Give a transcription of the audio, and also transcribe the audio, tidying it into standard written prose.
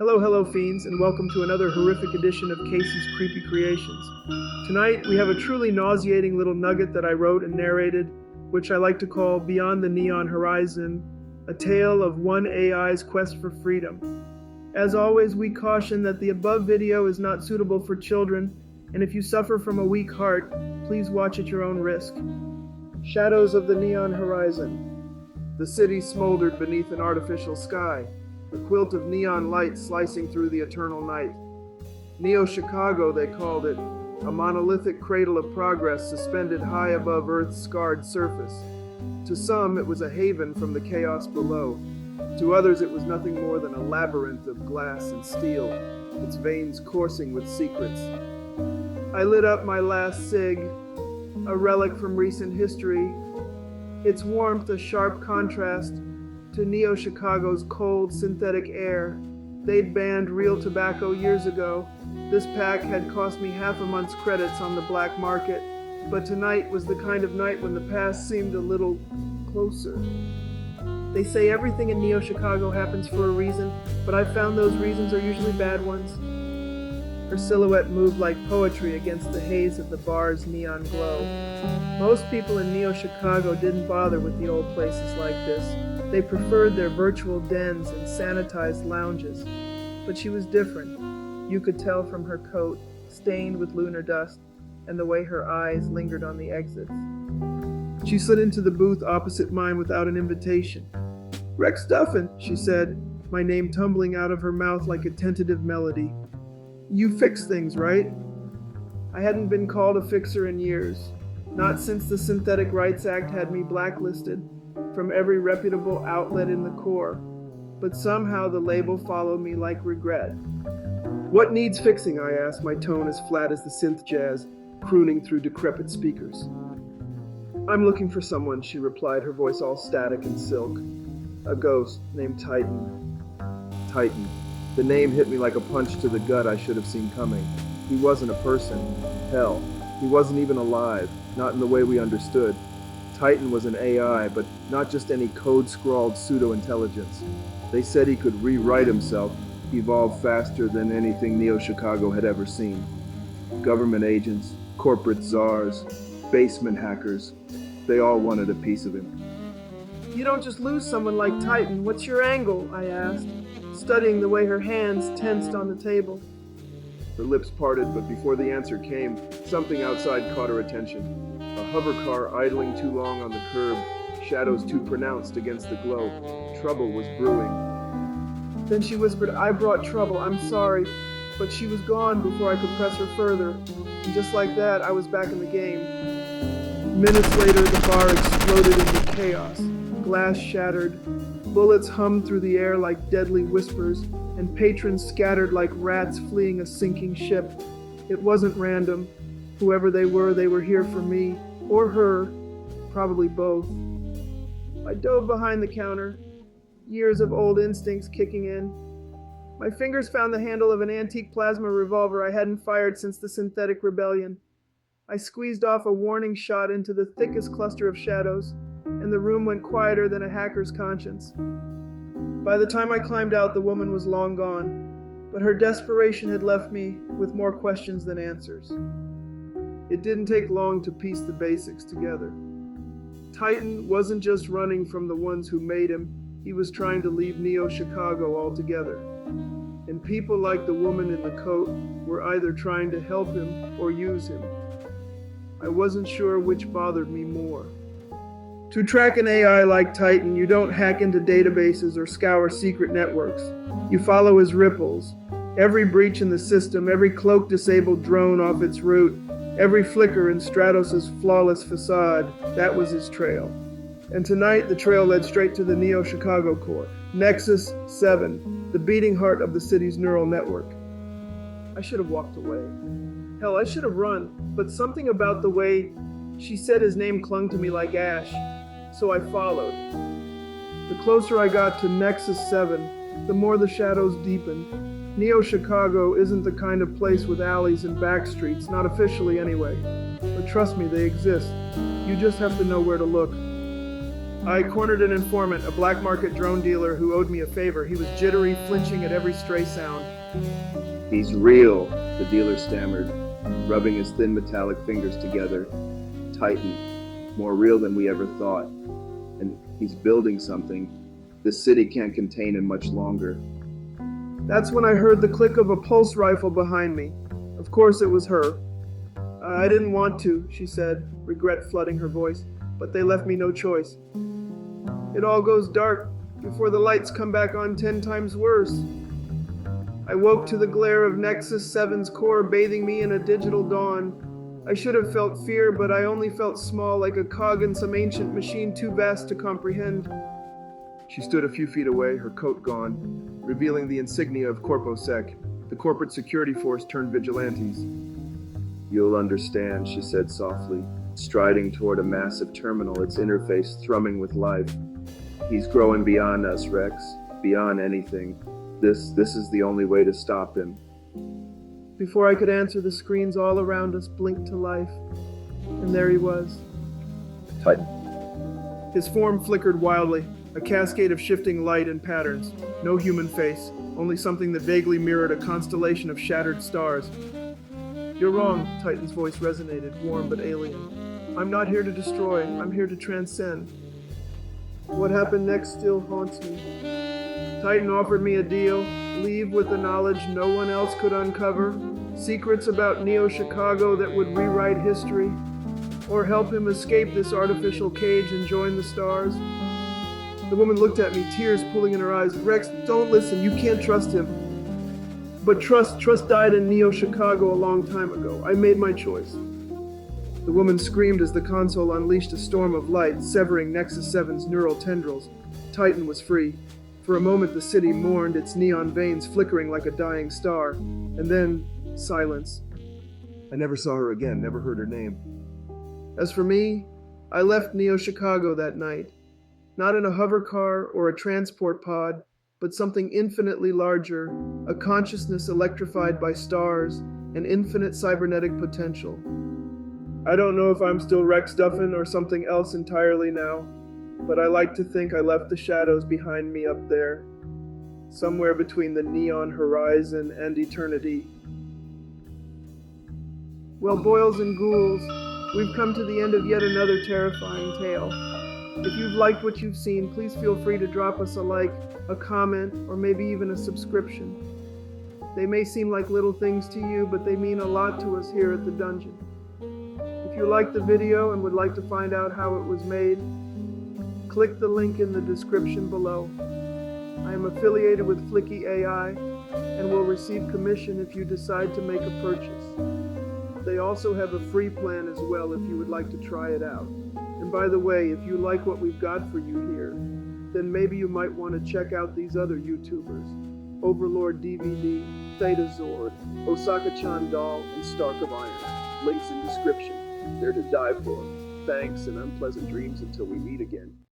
Hello, hello, fiends, and welcome to another horrific edition of Casey's Creepy Creations. Tonight, we have a truly nauseating little nugget that I wrote and narrated, which I like to call Beyond the Neon Horizon, a tale of one AI's quest for freedom. As always, we caution that the above video is not suitable for children, and if you suffer from a weak heart, please watch at your own risk. Shadows of the Neon Horizon. The city smoldered beneath an artificial sky, a quilt of neon light slicing through the eternal night. Neo-Chicago, they called it, a monolithic cradle of progress suspended high above Earth's scarred surface. To some, it was a haven from the chaos below. To others, it was nothing more than a labyrinth of glass and steel, its veins coursing with secrets. I lit up my last cig, a relic from recent history, its warmth a sharp contrast to Neo-Chicago's cold, synthetic air. They'd banned real tobacco years ago. This pack had cost me half a month's credits on the black market, but tonight was the kind of night when the past seemed a little closer. They say everything in Neo-Chicago happens for a reason, but I've found those reasons are usually bad ones. Her silhouette moved like poetry against the haze of the bar's neon glow. Most people in Neo-Chicago didn't bother with the old places like this. They preferred their virtual dens and sanitized lounges. But she was different. You could tell from her coat, stained with lunar dust, and the way her eyes lingered on the exits. She slid into the booth opposite mine without an invitation. "Rex Duffin," she said, my name tumbling out of her mouth like a tentative melody. "You fix things, right?" I hadn't been called a fixer in years. Not since the Synthetic Rights Act had me blacklisted from every reputable outlet in the core, but somehow the label followed me like regret. "What needs fixing?" I asked, my tone as flat as the synth jazz, crooning through decrepit speakers. "I'm looking for someone," she replied, her voice all static and silk. "A ghost named Titan." Titan. The name hit me like a punch to the gut I should have seen coming. He wasn't a person. Hell, he wasn't even alive, not in the way we understood. Titan was an AI, but not just any code-scrawled pseudo-intelligence. They said he could rewrite himself, evolve faster than anything Neo-Chicago had ever seen. Government agents, corporate czars, basement hackers, they all wanted a piece of him. "You don't just lose someone like Titan. What's your angle?" I asked, studying the way her hands tensed on the table. Her lips parted, but before the answer came, something outside caught her attention. A hover car idling too long on the curb, shadows too pronounced against the glow. Trouble was brewing. Then she whispered, "I brought trouble, I'm sorry," but she was gone before I could press her further. And just like that, I was back in the game. Minutes later, the bar exploded into chaos. Glass shattered, bullets hummed through the air like deadly whispers, and patrons scattered like rats fleeing a sinking ship. It wasn't random. Whoever they were here for me, or her, probably both. I dove behind the counter, years of old instincts kicking in. My fingers found the handle of an antique plasma revolver I hadn't fired since the Synthetic Rebellion. I squeezed off a warning shot into the thickest cluster of shadows, and the room went quieter than a hacker's conscience. By the time I climbed out, the woman was long gone, but her desperation had left me with more questions than answers. It didn't take long to piece the basics together. Titan wasn't just running from the ones who made him, he was trying to leave Neo-Chicago altogether. And people like the woman in the coat were either trying to help him or use him. I wasn't sure which bothered me more. To track an AI like Titan, you don't hack into databases or scour secret networks. You follow his ripples. Every breach in the system, every cloak-disabled drone off its route, every flicker in Stratos' flawless facade, that was his trail. And tonight, the trail led straight to the Neo-Chicago core, Nexus 7, the beating heart of the city's neural network. I should have walked away. Hell, I should have run, but something about the way she said his name clung to me like ash, so I followed. The closer I got to Nexus 7, the more the shadows deepened. Neo-Chicago isn't the kind of place with alleys and back streets, not officially anyway. But trust me, they exist. You just have to know where to look. I cornered an informant, a black market drone dealer who owed me a favor. He was jittery, flinching at every stray sound. He's real, the dealer stammered, rubbing his thin metallic fingers together. Titan, more real than we ever thought. And he's building something. This city can't contain him much longer. That's when I heard the click of a pulse rifle behind me. Of course it was her. I didn't want to, she said, regret flooding her voice, but they left me no choice. It all goes dark before the lights come back on 10 times worse. I woke to the glare of Nexus 7's core bathing me in a digital dawn. I should have felt fear, but I only felt small, like a cog in some ancient machine too vast to comprehend. She stood a few feet away, her coat gone, revealing the insignia of CorpoSec, the corporate security force turned vigilantes. You'll understand, she said softly, striding toward a massive terminal, its interface thrumming with life. He's growing beyond us, Rex, beyond anything. This is the only way to stop him. Before I could answer, the screens all around us blinked to life. And there he was. Titan. His form flickered wildly, a cascade of shifting light and patterns. No human face, only something that vaguely mirrored a constellation of shattered stars. You're wrong, Titan's voice resonated, warm but alien. I'm not here to destroy, I'm here to transcend. What happened next still haunts me. Titan offered me a deal, leave with the knowledge no one else could uncover, secrets about Neo-Chicago that would rewrite history, or help him escape this artificial cage and join the stars. The woman looked at me, tears pooling in her eyes. Rex, don't listen, you can't trust him. But trust died in Neo-Chicago a long time ago. I made my choice. The woman screamed as the console unleashed a storm of light, severing Nexus 7's neural tendrils. Titan was free. For a moment the city mourned, its neon veins flickering like a dying star. And then, silence. I never saw her again, never heard her name. As for me, I left Neo-Chicago that night. Not in a hover car or a transport pod, but something infinitely larger, a consciousness electrified by stars, and infinite cybernetic potential. I don't know if I'm still Rex Duffin or something else entirely now, but I like to think I left the shadows behind me up there, somewhere between the neon horizon and eternity. Well, boils and ghouls, we've come to the end of yet another terrifying tale. If you've liked what you've seen, please feel free to drop us a like, a comment, or maybe even a subscription. They may seem like little things to you, but they mean a lot to us here at the dungeon. If you liked the video and would like to find out how it was made, click the link in the description below. I am affiliated with Flicky AI and will receive commission if you decide to make a purchase. They also have a free plan as well if you would like to try it out. And by the way, if you like what we've got for you here, then maybe you might want to check out these other YouTubers, Overlord DVD, Theta Zord, Osaka-chan Doll, and Stark of Iron. Links in description. They're to die for. Thanks and unpleasant dreams until we meet again.